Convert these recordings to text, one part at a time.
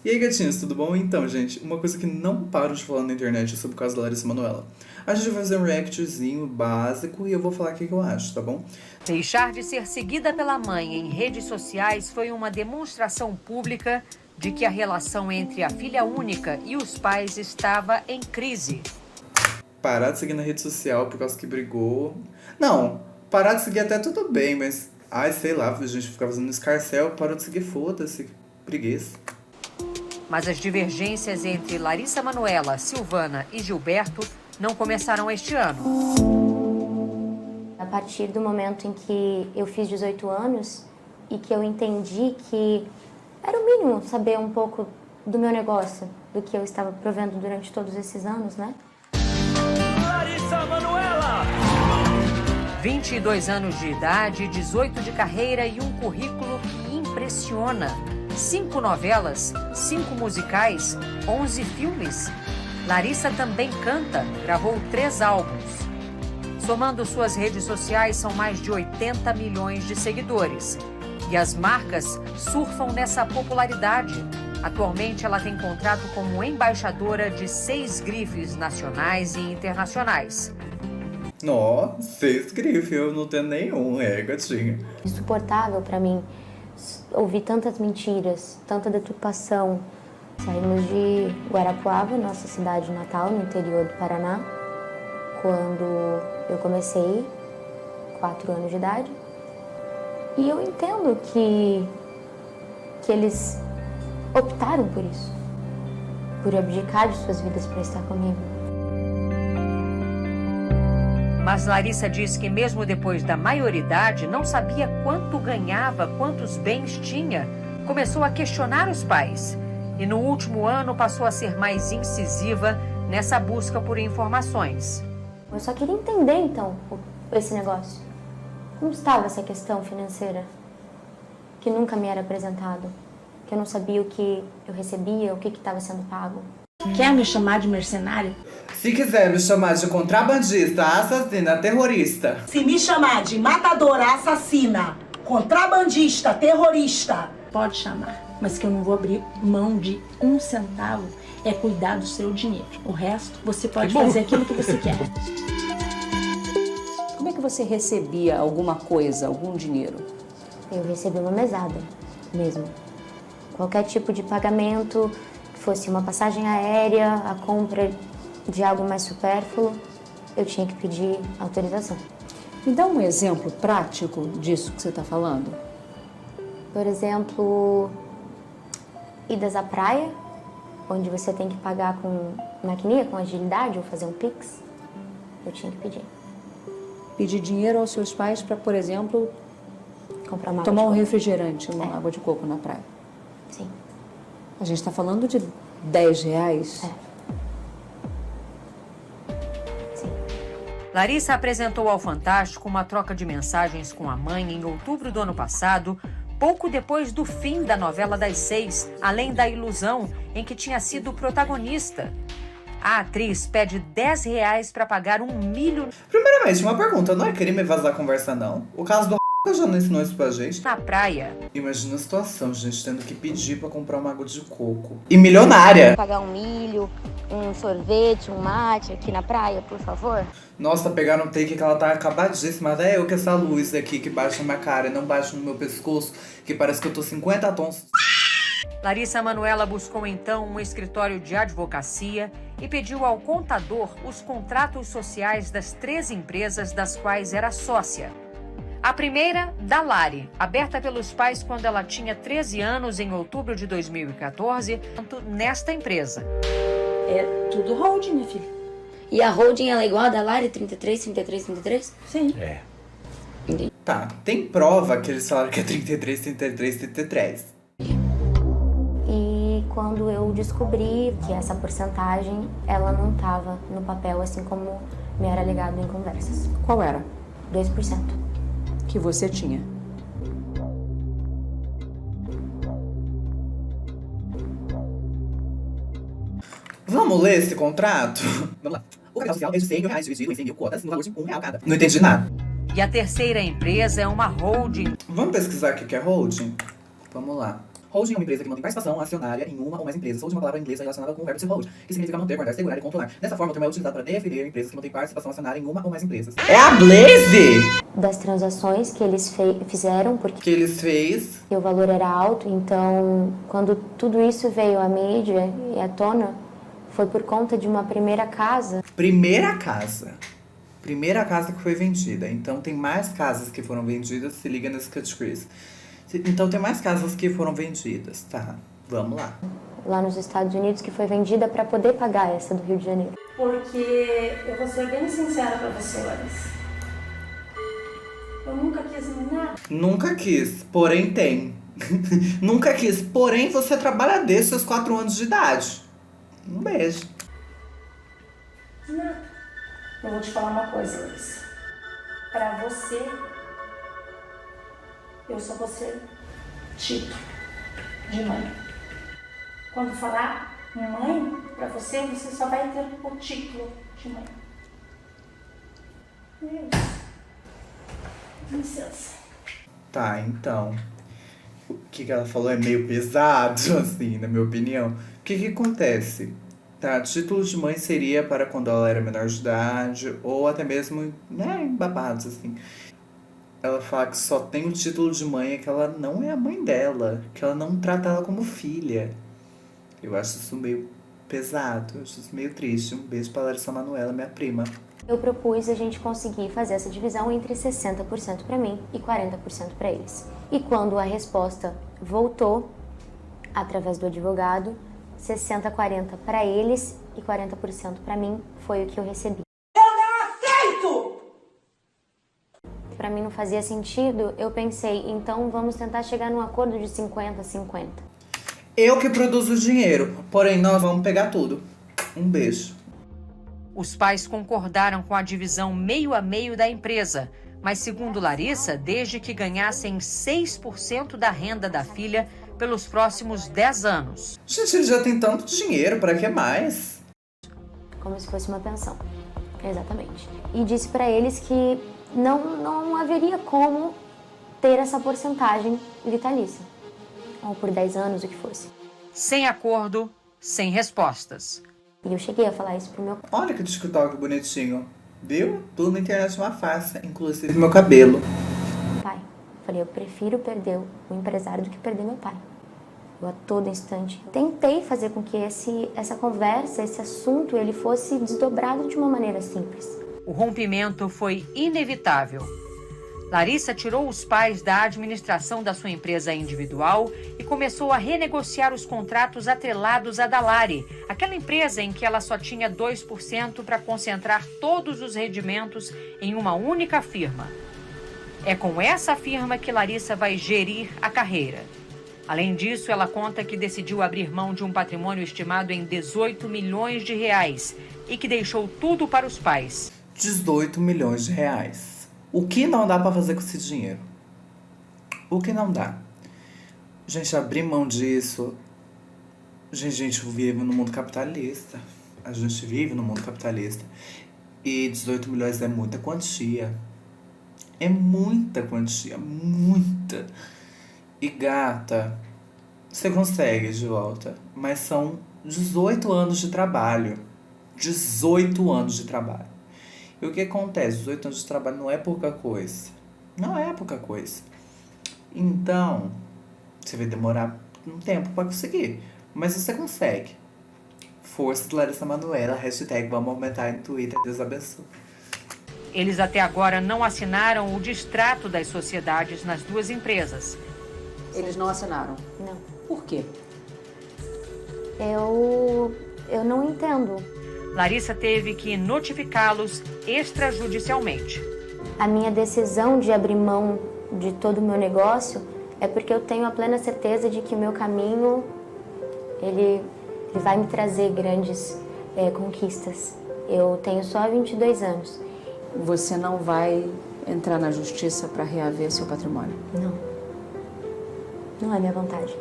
E aí, gatinhos, tudo bom? Então, gente, uma coisa que não paro de falar na internet é sobre o caso da Larissa Manoela. A gente vai fazer um reactzinho básico e eu vou falar o que eu acho, tá bom? Deixar de ser seguida pela mãe em redes sociais foi uma demonstração pública de que a relação entre a filha única e os pais estava em crise. Parar de seguir na rede social por causa que brigou. Não, parar de seguir até tudo bem, mas... Ai, sei lá, a gente ficava fazendo escarcel, parou de seguir, foda-se, preguiça. Mas as divergências entre Larissa Manoela, Silvana e Gilberto não começaram este ano. A partir do momento em que eu fiz 18 anos e que eu entendi que era o mínimo saber um pouco do meu negócio, do que eu estava provendo durante todos esses anos, né? Larissa Manoela! 22 anos de idade, 18 de carreira e um currículo que impressiona. 5 novelas, 5 musicais, 11 filmes. Larissa também canta, gravou 3 álbuns. Somando suas redes sociais, são mais de 80 milhões de seguidores. E as marcas surfam nessa popularidade. Atualmente, ela tem contrato como embaixadora de 6 grifes nacionais e internacionais. Nossa, 6 grifes, eu não tenho nenhum, gatinha. Insuportável para mim ouvir tantas mentiras, tanta deturpação. Saímos de Guarapuava, nossa cidade natal, no interior do Paraná, quando eu comecei, 4 anos de idade. E eu entendo que eles optaram por isso, por abdicar de suas vidas para estar comigo. Mas Larissa diz que mesmo depois da maioridade, não sabia quanto ganhava, quantos bens tinha. Começou a questionar os pais. E no último ano passou a ser mais incisiva nessa busca por informações. Eu só queria entender, então, esse negócio. Como estava essa questão financeira? Que nunca me era apresentado. Que eu não sabia o que eu recebia, o que estava sendo pago. Quer me chamar de mercenário? Se quiser me chamar de contrabandista, assassina, terrorista. Se me chamar de matadora, assassina, contrabandista, terrorista, Pode chamar, mas que eu não vou abrir mão de 1 centavo é cuidar do seu dinheiro. O resto, você pode fazer aquilo que você quer. Como é que você recebia alguma coisa, algum dinheiro? Eu recebi uma mesada, mesmo. Qualquer tipo de pagamento, que fosse uma passagem aérea, a compra de algo mais supérfluo, eu tinha que pedir autorização. Me dá um exemplo prático disso que você está falando. Por exemplo, idas à praia, onde você tem que pagar com maquininha, com agilidade, ou fazer um Pix, eu tinha que pedir. Pedir dinheiro aos seus pais para, por exemplo, Comprar uma tomar um água de refrigerante, uma água de coco na praia. coco. Sim. A gente está falando de R$10. Sim. Larissa apresentou ao Fantástico uma troca de mensagens com a mãe em outubro do ano passado, pouco depois do fim da novela das 6, Além da Ilusão, em que tinha sido protagonista. A atriz pede R$10 para pagar 1 milho Primeiramente, uma pergunta, não é crime vazar a conversa, não? O caso do já não ensinou isso pra gente. na praia. Imagina a situação, gente, tendo que pedir pra comprar uma água de coco. E milionária! Pagar um milho, um sorvete, um mate aqui na praia, por favor? Nossa, pegaram um take que ela tá acabadíssima. Até eu com essa luz aqui que baixa na minha cara e não baixa no meu pescoço, que parece que eu tô 50 tons. Larissa Manoela buscou então um escritório de advocacia e pediu ao contador os contratos sociais das 3 empresas das quais era sócia. A primeira, da Lari, aberta pelos pais quando ela tinha 13 anos em outubro de 2014, nesta empresa. É tudo holding, minha filha. E a holding ela é igual a da Lari, 33, 33, 33? Sim. Tá, tem prova que eles falaram que é 33, 33, 33. E quando eu descobri que essa porcentagem, ela não estava no papel, assim como me era alegado em conversas. Qual era 2%. que você tinha? Vamos ler esse contrato? Vamos lá. O capital social é de R$100 mil dividido em 100 mil quotas, no valor de R$1 cada. Não entendi nada. E a terceira empresa é uma holding. Vamos pesquisar o que é holding? Vamos lá. Holding é uma empresa que mantém participação acionária em uma ou mais empresas. Holding é uma palavra inglesa relacionada com o verbo to hold, que significa manter, guardar, segurar e controlar. Dessa forma, o termo é utilizado para definir empresas que mantêm participação acionária em uma ou mais empresas. É a Blaze! Das transações que eles fizeram, porque Que eles fez. o valor era alto, então quando tudo isso veio à mídia e à tona, foi por conta de uma primeira casa. Primeira casa que foi vendida. Então tem mais casas que foram vendidas, se liga nesse categories. Então tem mais casas que foram vendidas, tá? Vamos lá. Lá nos Estados Unidos, que foi vendida para poder pagar essa do Rio de Janeiro. Porque eu vou ser bem sincera pra você, Larissa. Eu nunca quis nada. Nunca quis, porém tem. Nunca quis, porém você trabalha desde seus 4 anos de idade. Um beijo. Nada. Eu vou te falar uma coisa, Larissa. Pra você, eu só vou ser título de mãe. Quando falar mãe, pra você, você só vai ter o título de mãe. É isso. Licença. Tá, então. O que ela falou é meio pesado, assim, na minha opinião. O que acontece? Tá, título de mãe seria para quando ela era menor de idade, ou até mesmo, né, em babados, assim. Ela fala que só tem o título de mãe, é que ela não é a mãe dela, que ela não trata ela como filha. Eu acho isso meio pesado, eu acho isso meio triste. Um beijo pra Larissa Manoela, minha prima. Eu propus a gente conseguir fazer essa divisão entre 60% para mim e 40% para eles. E quando a resposta voltou, através do advogado, 60-40 para eles e 40% para mim, foi o que eu recebi. Eu não aceito! Para mim não fazia sentido, eu pensei, então vamos tentar chegar num acordo de 50-50. Eu que produzo o dinheiro, porém nós vamos pegar tudo. Um beijo. Os pais concordaram com a divisão meio a meio da empresa, mas segundo Larissa, desde que ganhassem 6% da renda da filha pelos próximos 10 anos. Gente, ele já tem tanto dinheiro, pra que mais? Como se fosse uma pensão. Exatamente. E disse para eles que não haveria como ter essa porcentagem vitalícia. Ou por 10 anos, o que fosse. Sem acordo, sem respostas. E eu cheguei a falar isso pro meu pai. Olha que TikTok bonitinho. Viu? Tudo na internet é uma farsa, inclusive meu cabelo. Falei, eu prefiro perder o empresário do que perder meu pai. Eu a todo instante tentei fazer com que essa conversa, esse assunto, ele fosse desdobrado de uma maneira simples. O rompimento foi inevitável. Larissa tirou os pais da administração da sua empresa individual e começou a renegociar os contratos atrelados à Dalari, aquela empresa em que ela só tinha 2% para concentrar todos os rendimentos em uma única firma. É com essa firma que Larissa vai gerir a carreira. Além disso, ela conta que decidiu abrir mão de um patrimônio estimado em 18 milhões de reais e que deixou tudo para os pais. 18 milhões de reais. O que não dá pra fazer com esse dinheiro? O que não dá? Gente, abrir mão disso... Gente vive no mundo capitalista. A gente vive no mundo capitalista. E 18 milhões é muita quantia. É muita quantia, muita. E gata, você consegue de volta. Mas são 18 anos de trabalho. 18 anos de trabalho. E o que acontece? 18 anos de trabalho não é pouca coisa. Não é pouca coisa. Então, você vai demorar um tempo para conseguir. Mas você consegue. Força de Larissa Manoela, hashtag vamos aumentar no Twitter, Deus abençoe. Eles até agora não assinaram o distrato das sociedades nas duas empresas. Eles não assinaram? Não. Por quê? Eu não entendo. Larissa teve que notificá-los extrajudicialmente. A minha decisão de abrir mão de todo o meu negócio é porque eu tenho a plena certeza de que o meu caminho, ele vai me trazer grandes conquistas. Eu tenho só 22 anos. Você não vai entrar na justiça para reaver seu patrimônio? Não. Não é minha vontade.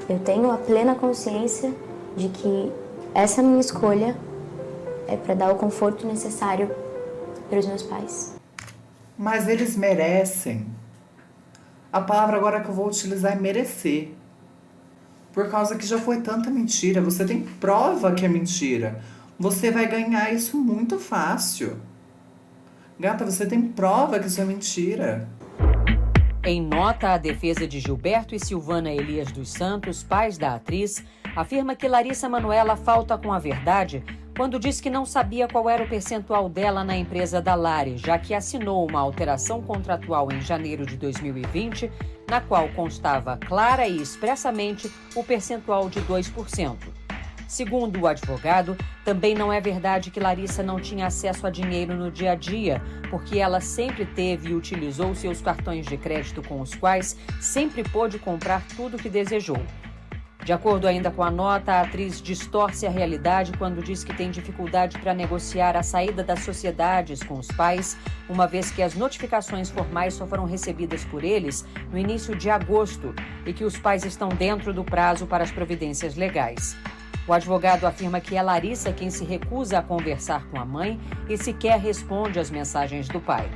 Eu tenho a plena consciência de que essa minha escolha é para dar o conforto necessário para os meus pais. Mas eles merecem. A palavra agora que eu vou utilizar é merecer. Por causa que já foi tanta mentira. Você tem prova que é mentira. Você vai ganhar isso muito fácil. Gata, você tem prova que isso é mentira. Em nota, a defesa de Gilberto e Silvana Elias dos Santos, pais da atriz, afirma que Larissa Manoela falta com a verdade quando diz que não sabia qual era o percentual dela na empresa da Lari, já que assinou uma alteração contratual em janeiro de 2020, na qual constava clara e expressamente o percentual de 2%. Segundo o advogado, também não é verdade que Larissa não tinha acesso a dinheiro no dia a dia, porque ela sempre teve e utilizou seus cartões de crédito com os quais sempre pôde comprar tudo o que desejou. De acordo ainda com a nota, a atriz distorce a realidade quando diz que tem dificuldade para negociar a saída das sociedades com os pais, uma vez que as notificações formais só foram recebidas por eles no início de agosto e que os pais estão dentro do prazo para as providências legais. O advogado afirma que é Larissa quem se recusa a conversar com a mãe e sequer responde às mensagens do pai.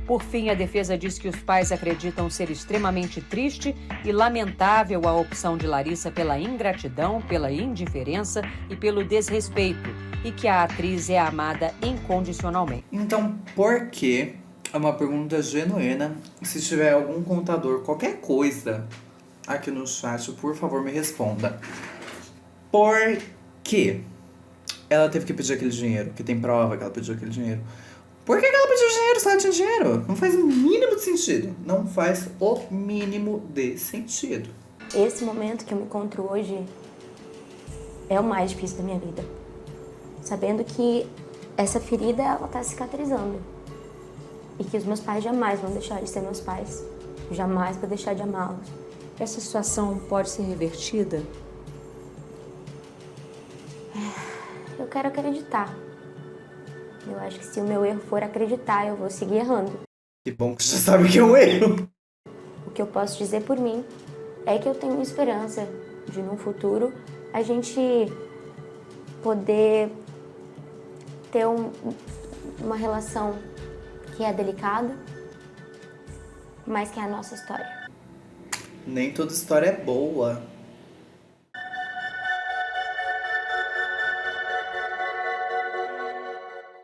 Por fim, a defesa diz que os pais acreditam ser extremamente triste e lamentável a opção de Larissa pela ingratidão, pela indiferença e pelo desrespeito, e que a atriz é amada incondicionalmente. Então, por que? É uma pergunta genuína. Se tiver algum contador, qualquer coisa aqui no chat, por favor, me responda. Por que ela teve que pedir aquele dinheiro? Que tem prova que ela pediu aquele dinheiro. Por que ela pediu dinheiro se ela tinha dinheiro? Não faz o mínimo de sentido. Não faz o mínimo de sentido. Esse momento que eu me encontro hoje é o mais difícil da minha vida. Sabendo que essa ferida, ela tá cicatrizando. E que os meus pais jamais vão deixar de ser meus pais. Jamais vou deixar de amá-los. Essa situação pode ser revertida? Eu quero acreditar. Eu acho que se o meu erro for acreditar, eu vou seguir errando. Que bom que você sabe que é um erro. O que eu posso dizer por mim é que eu tenho esperança de, no futuro, a gente poder ter uma relação que é delicada, mas que é a nossa história. Nem toda história é boa.